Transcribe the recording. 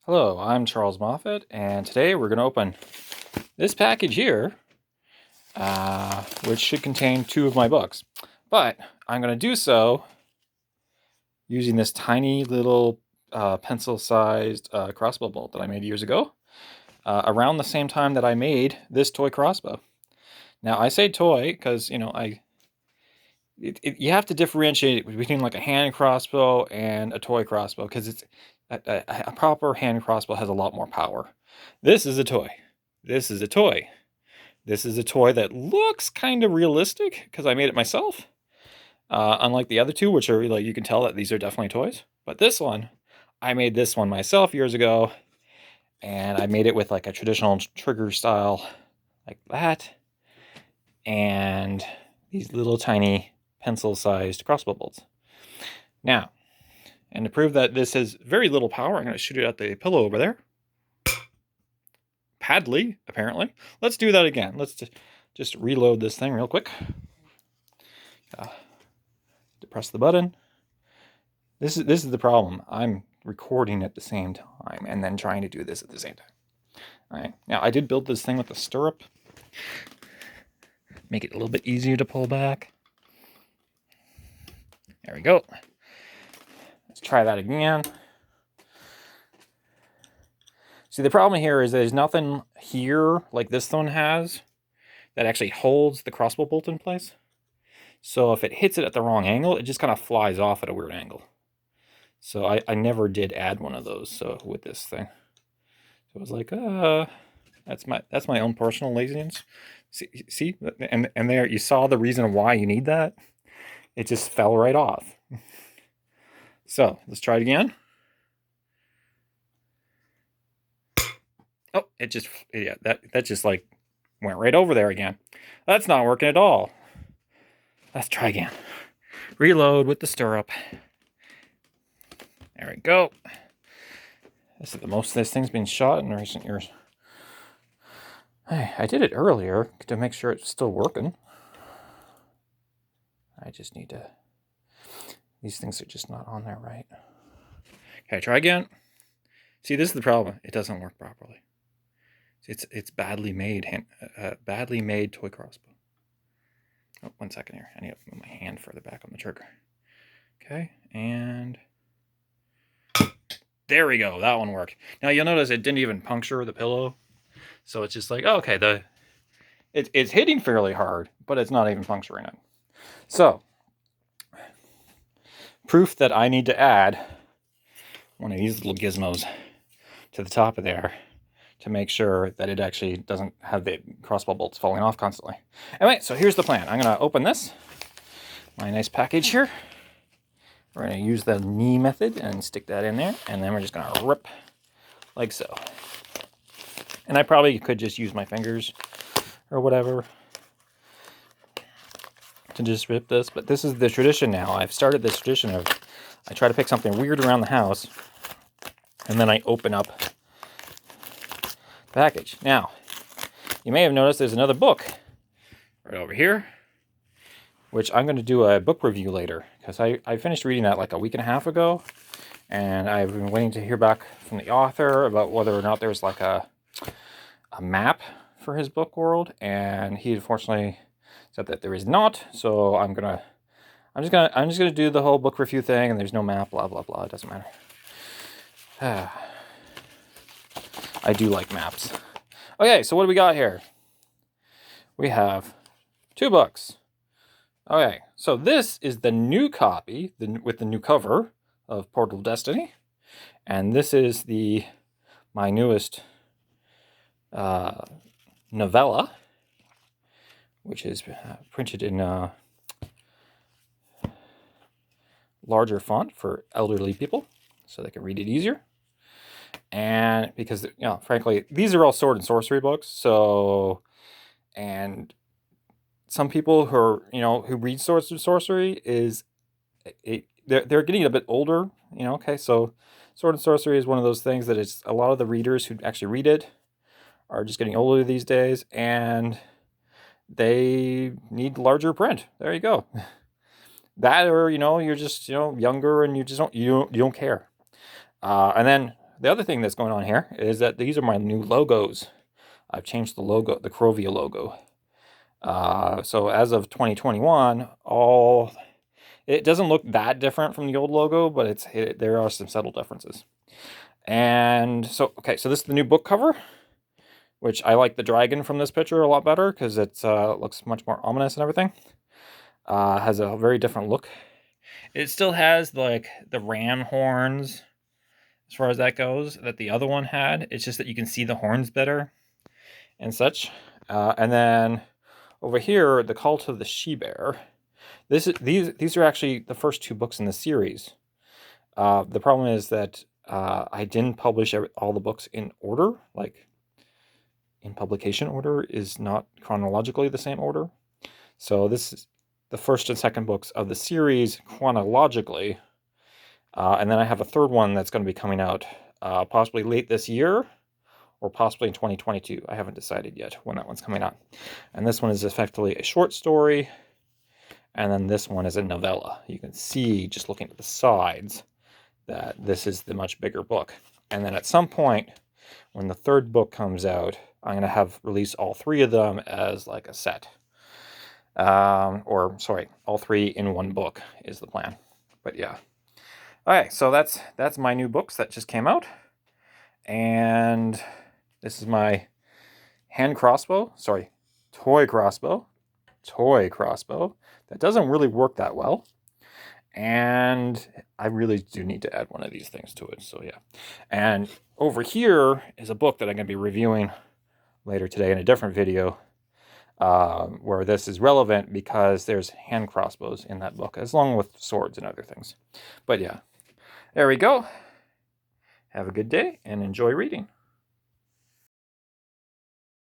Hello, I'm Charles Moffat, and today we're going to open this package here, which should contain 2 of my books. But I'm going to do so using this tiny little pencil-sized crossbow bolt that I made years ago, around the same time that I made this toy crossbow. Now, I say toy because, you have to differentiate between like a hand crossbow and a toy crossbow, because it's a proper hand crossbow has a lot more power. This is a toy. This is a toy. This is a toy that looks kind of realistic because I made it myself. Unlike the other two, which are like, you can tell that these are definitely toys. But this one, I made this one myself years ago, and I made it with like a traditional trigger style like that, and these little tiny pencil-sized crossbow bolts. Now, and to prove that this has very little power, I'm going to shoot it at the pillow over there. Padly, apparently. Let's do that again. Let's just reload this thing real quick. Depress the button. This is the problem. I'm recording at the same time and then trying to do this at the same time. All right. Now, I did build this thing with a stirrup. Make it a little bit easier to pull back. There we go. Let's try that again. See, the problem here is there's nothing here like this one has that actually holds the crossbow bolt in place. So if it hits it at the wrong angle, it just kind of flies off at a weird angle. So I never did add one of those with this thing. So I was like, that's my own personal laziness. See, and there you saw the reason why you need that. It just fell right off. So let's try it again. Oh, that just like went right over there again. That's not working at all. Let's try again. Reload with the stirrup. There we go. This is the most this thing's been shot in recent years. I did it earlier to make sure it's still working. I just need to... These things are just not on there right. Okay, try again. See, this is the problem. It doesn't work properly. It's badly made, badly made toy crossbow. Oh, 1 second here. I need to move my hand further back on the trigger. Okay, and there we go. That one worked. Now you'll notice it didn't even puncture the pillow, so it's just like, oh, okay, it's hitting fairly hard, but it's not even puncturing it. So, proof that I need to add one of these little gizmos to the top of there to make sure that it actually doesn't have the crossbow bolts falling off constantly. Anyway, so here's the plan. I'm going to open this, my nice package here. We're going to use the knee method and stick that in there, and then we're just going to rip like so. And I probably could just use my fingers or whatever to just rip this, but this is the tradition now. I've started this tradition of I try to pick something weird around the house, and then I open up package. Now, you may have noticed there's another book right over here, which I'm going to do a book review later, because I finished reading that like a week and a half ago, and I've been waiting to hear back from the author about whether or not there's like a map for his book world, and he unfortunately said that there is not. So I'm just gonna do the whole book review thing, and there's no map, blah blah blah. It doesn't matter. I do like maps. Okay, so what do we got here? We have 2 books. Okay, so this is the new copy with the new cover of Portal of Destiny, and this is my newest novella, which is printed in larger font for elderly people, so they can read it easier. And because, frankly, these are all sword and sorcery books, so, and some people who are, who read sword and sorcery they're getting a bit older, okay, so sword and sorcery is one of those things that it's a lot of the readers who actually read it are just getting older these days, and they need larger print. There you go. That, or, you're just, younger and you just don't care. And then the other thing that's going on here is that these are my new logos. I've changed the logo, the Crovia logo. So as of 2021, it doesn't look that different from the old logo, but there are some subtle differences. And so, okay, so this is the new book cover, which I like the dragon from this picture a lot better because it looks much more ominous and everything. Has a very different look. It still has like the ram horns, as far as that goes, that the other one had. It's just that you can see the horns better and such. And then over here, the Cult of the She-Bear. These are actually the first 2 books in the series. The problem is that I didn't publish all the books in order. Like, in publication order is not chronologically the same order. So this is the first and second books of the series chronologically. And then I have a third one that's going to be coming out possibly late this year or possibly in 2022. I haven't decided yet when that one's coming out. And this one is effectively a short story. And then this one is a novella. You can see, just looking at the sides, that this is the much bigger book. And then at some point, when the third book comes out, I'm going to have released all 3 of them as like a set. Or, sorry, all 3 in one book is the plan. But yeah. Alright, so that's my new books that just came out. And this is my toy crossbow. That doesn't really work that well. And I really do need to add one of these things to it, so yeah. And over here is a book that I'm going to be reviewing later today in a different video, where this is relevant because there's hand crossbows in that book, as long with swords and other things. But yeah, there we go. Have a good day and enjoy reading.